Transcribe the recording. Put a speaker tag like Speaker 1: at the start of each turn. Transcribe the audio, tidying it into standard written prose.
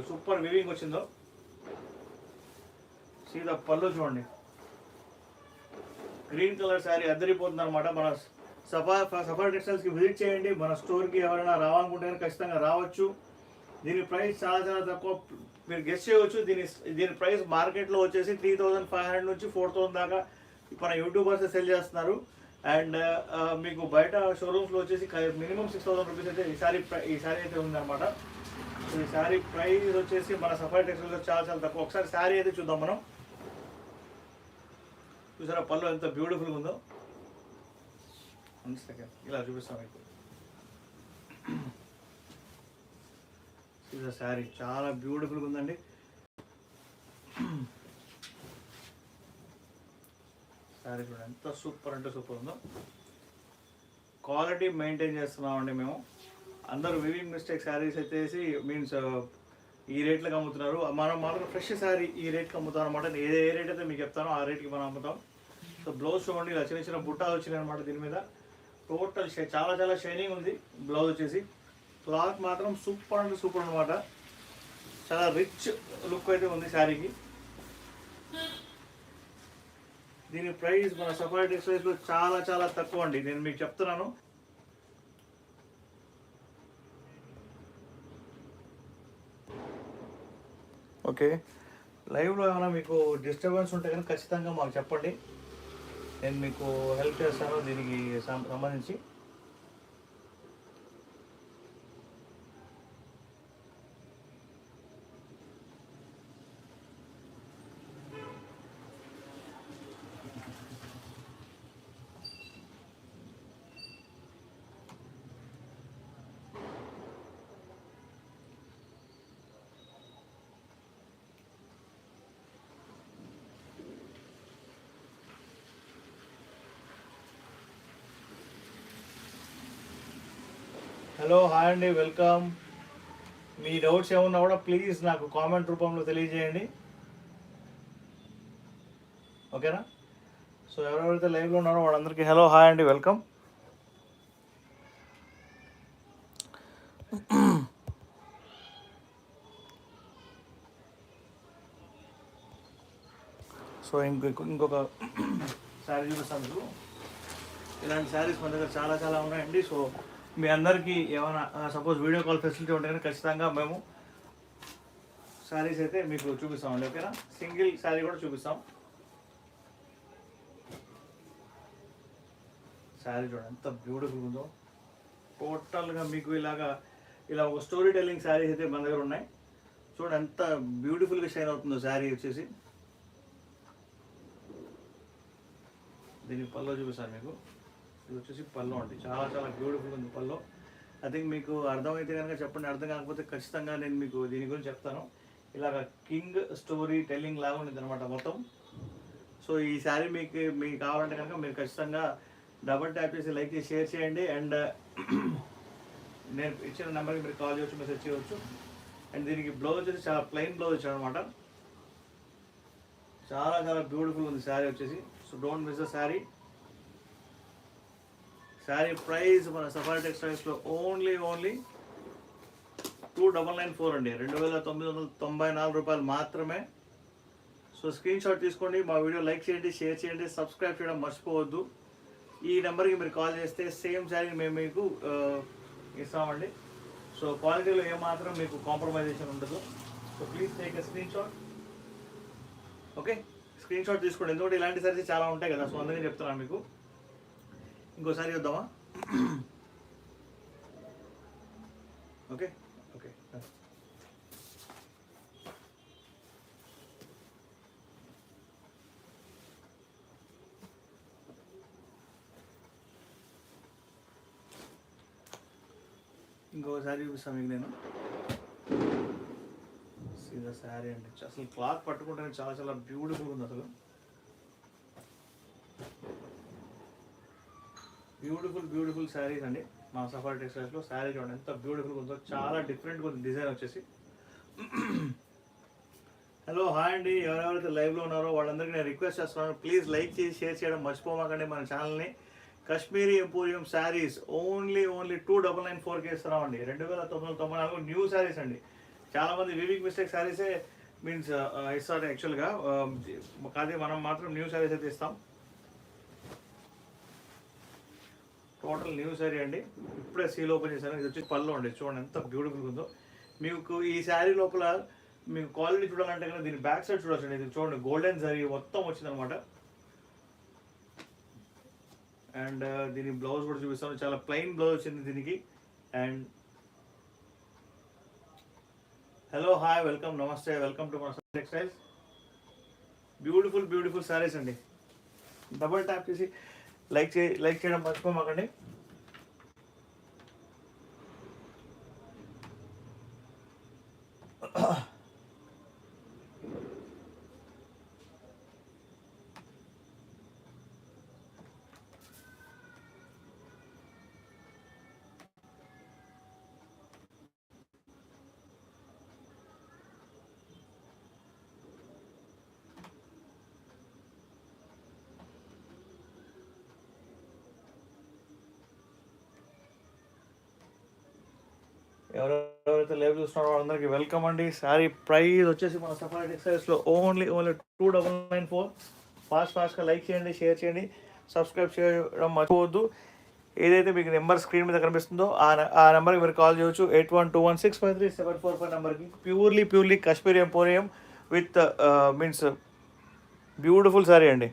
Speaker 1: Super weaving వచ్చిందో. సీదా పళ్ళు చూడండి, గ్రీన్ కలర్ శారీ అద్దరిపోతుంది అనమాట. మన సఫారీ టెక్స్టైల్స్కి విజిట్ చేయండి. మన స్టోర్కి ఎవరైనా రావాలనుకుంటే ఖచ్చితంగా రావచ్చు. దీని ప్రైస్ చాలా చాలా తక్కువ, మీరు గెస్ట్ చేయవచ్చు. దీని ప్రైస్ మార్కెట్లో వచ్చేసి 3500 నుంచి 4000 దాకా మన యూట్యూబర్స్ సెల్ చేస్తున్నారు. అండ్ మీకు బయట షోరూమ్స్లో వచ్చేసి మినిమం 6000 రూపీస్ అయితే ఈ శారీ అయితే ఉందన్నమాట. సో ఈ శారీ ప్రైస్ వచ్చేసి మన సఫారీ టెక్స్టైల్స్లో చాలా చాలా తక్కువ. ఒకసారి శారీ అయితే చూద్దాం మనం. చూసారా పళ్ళు ఎంత బ్యూటిఫుల్గా ఉందో. ఇలా చూపిస్తాం మీకు. ఇది శారీ చాలా బ్యూటిఫుల్గా ఉందండి. శారీ కూడా ఎంత సూపర్ అంటే సూపర్ ఉందో. క్వాలిటీ మెయింటైన్ చేస్తున్నామండి మేము. అందరూ వివింగ్ మిస్టేక్ శారీస్ అయితే మీన్స్ ఈ రేట్లకు అమ్ముతున్నారు. మనం మాత్రం ఫ్రెష్ శారీ ఈ రేట్కి అమ్ముతాం అనమాట. ఏ రేట్ అయితే మీకు చెప్తానో ఆ రేట్కి మనం అమ్ముతాం. సో బ్లౌజ్ చూడండి, ఇలా చిన్న చిన్న బుట్టాలు వచ్చినాయి అనమాట. దీని మీద టోటల్ చాలా చాలా షైనింగ్ ఉంది. బ్లౌజ్ వచ్చేసి క్లాత్ మాత్రం సూపర్ అంటే సూపర్ అనమాట. చాలా రిచ్ లుక్ అయితే ఉంది శారీకి. దీని ప్రైస్ మన సఫారీ టెక్స్టైల్స్లో చాలా చాలా తక్కువ అండి, నేను మీకు చెప్తున్నాను. ఓకే, లైవ్లో ఏమైనా మీకు డిస్టర్బెన్స్ ఉంటే కనుక ఖచ్చితంగా మాకు చెప్పండి, నేను మీకు హెల్ప్ చేస్తాను దీనికి సంబంధించి. హలో, హాయ్ అండి, వెల్కమ్. మీ డౌట్స్ ఏమన్నా కూడా ప్లీజ్ నాకు కామెంట్ రూపంలో తెలియజేయండి, ఓకేనా? సో ఎవరెవరైతే లైవ్లో ఉన్నారో వాళ్ళందరికీ హలో, హాయ్ అండి, వెల్కమ్. సో ఇంకొక శారీ చూపిస్తాను మీకు. ఇలాంటి శారీస్ మన దగ్గర చాలా చాలా ఉన్నాయండి. సో మీ అందరికీ ఏమైనా సపోజ్ వీడియో కాల్ ఫెసిలిటీ ఉంటే కానీ ఖచ్చితంగా మేము శారీస్ అయితే మీకు చూపిస్తామండి, ఓకేనా? సింగిల్ శారీ కూడా చూపిస్తాం. శారీ చూడండి ఎంత బ్యూటిఫుల్ ఉందో. టోటల్గా మీకు ఇలా ఒక స్టోరీ టెల్లింగ్ శారీస్ అయితే మన దగ్గర ఉన్నాయి. చూడండి ఎంత బ్యూటిఫుల్గా షైన్ అవుతుందో శారీ వచ్చేసి. దీనికి పల్లో చూపిస్తాను మీకు. ఇది వచ్చేసి పల్లో అండి, చాలా చాలా బ్యూటిఫుల్ ఉంది పల్లో. ఐ థింక్ మీకు అర్థమైతే కనుక చెప్పండి, అర్థం కాకపోతే ఖచ్చితంగా నేను మీకు దీని గురించి చెప్తాను. ఇలాగ కింగ్ స్టోరీ టెల్లింగ్ లాగా ఉంటుంది అనమాట మొత్తం. సో ఈ శారీ మీకు కావాలంటే కనుక మీరు ఖచ్చితంగా డబల్ ట్యాప్ చేసి లైక్ చేసి షేర్ చేయండి. అండ్ నేను ఇచ్చిన నెంబర్కి మీరు కాల్ చేయవచ్చు, మెసేజ్ చేయవచ్చు. అండ్ దీనికి బ్లౌజ్ వచ్చేసి చాలా ప్లెయిన్ బ్లౌజ్ ఇచ్చాను అనమాట. చాలా చాలా బ్యూటిఫుల్ ఉంది శారీ వచ్చేసి. So don't miss the sari. Sari price మన సఫారీ టెక్స్టైల్స్లో ఓన్లీ 2994 అండి, 2994 రూపాయలు మాత్రమే. సో స్క్రీన్ షాట్ తీసుకోండి, మా వీడియో లైక్ చేయండి, షేర్ చేయండి, సబ్స్క్రైబ్ చేయడం మర్చిపోవద్దు. ఈ నెంబర్కి మీరు కాల్ చేస్తే సేమ్ శారీని మేము మీకు ఇస్తామండి. సో క్వాలిటీలో ఏమాత్రం మీకు కాంప్రమైజేషన్ ఉండదు. So please take a screen shot, okay? Screen shot తీసుకోండి, ఎందుకంటే ఇలాంటి శారీస్ చాలా ఉంటాయి కదా. సో అందుకని చెప్తున్నాను మీకు. ఇంకోసారి చూద్దామా? Okay okay. ఇంకోసారి చూపిస్తాను మీకు నేను. సీదా శారీ అండి, అసలు క్లాత్ పట్టుకుంటే చాలా చాలా బ్యూటిఫుల్ ఉంది. అసలు బ్యూటిఫుల్ శారీస్ అండి మా సఫారీ టెక్స్టైల్స్లో. శారీ చూడండి ఎంత బ్యూటిఫుల్గా ఉందో, చాలా డిఫరెంట్గా ఉంది డిజైన్ వచ్చేసి. హలో, హాయ్ అండి, ఎవరెవరైతే లైవ్లో ఉన్నారో వాళ్ళందరికీ నేను రిక్వెస్ట్ చేస్తున్నాను, ప్లీజ్ లైక్ చేసి షేర్ చేయడం మర్చిపోమాకండి మన ఛానల్ని. కాశ్మీరీ ఎంపోరియం శారీస్ ఓన్లీ 2994కి ఇస్తున్నామండి. 2994 న్యూ శారీస్ అండి. చాలామంది వివిక్ మిస్టేక్ శారీసే మీన్స్ ఇస్తారు యాక్చువల్గా, కానీ మనం మాత్రం న్యూ శారీస్ అయితే ఇస్తాం. టోటల్ న్యూ శారీ అండి, ఇప్పుడే సీల్ ఓపెన్ చేశాను. ఇది వచ్చి పళ్ళు అండి, చూడండి ఎంత బ్యూటిఫుల్గా ఉందో. మీకు ఈ శారీ లోపల మీకు క్వాలిటీ చూడాలంటే కనుక దీని బ్యాక్ సైడ్ చూడొచ్చండి. ఇది చూడండి గోల్డెన్ శారీ మొత్తం వచ్చిందనమాట. అండ్ దీని బ్లౌజ్ కూడా చూపిస్తాను, చాలా ప్లెయిన్ బ్లౌజ్ వచ్చింది దీనికి. అండ్ హలో హాయ్ వెల్కమ్ నమస్తే, వెల్కమ్ టు మన టెక్స్టైల్స్. బ్యూటిఫుల్ శారీస్ అండి. డబుల్ ట్యాప్ చేసి లైక్ చేయడం మర్చిపోమాకండి. ఎవరెవరైతే లైవ్ చూస్తున్నారో వాళ్ళందరికీ వెల్కమ్ అండి. శారీ ప్రైస్ వచ్చేసి మన సఫారీ టెక్స్టైల్స్లో ఓన్లీ 2994. ఫాస్ట్గా లైక్ చేయండి, షేర్ చేయండి, సబ్స్క్రైబ్ చేయడం మర్చిపోవద్దు. ఏదైతే మీకు నెంబర్ స్క్రీన్ మీద కనిపిస్తుందో ఆ నెంబర్కి మీరు కాల్ చేయవచ్చు. 8121653745 నెంబర్కి. Purely Kashmiri emporium with means beautiful sari అండి.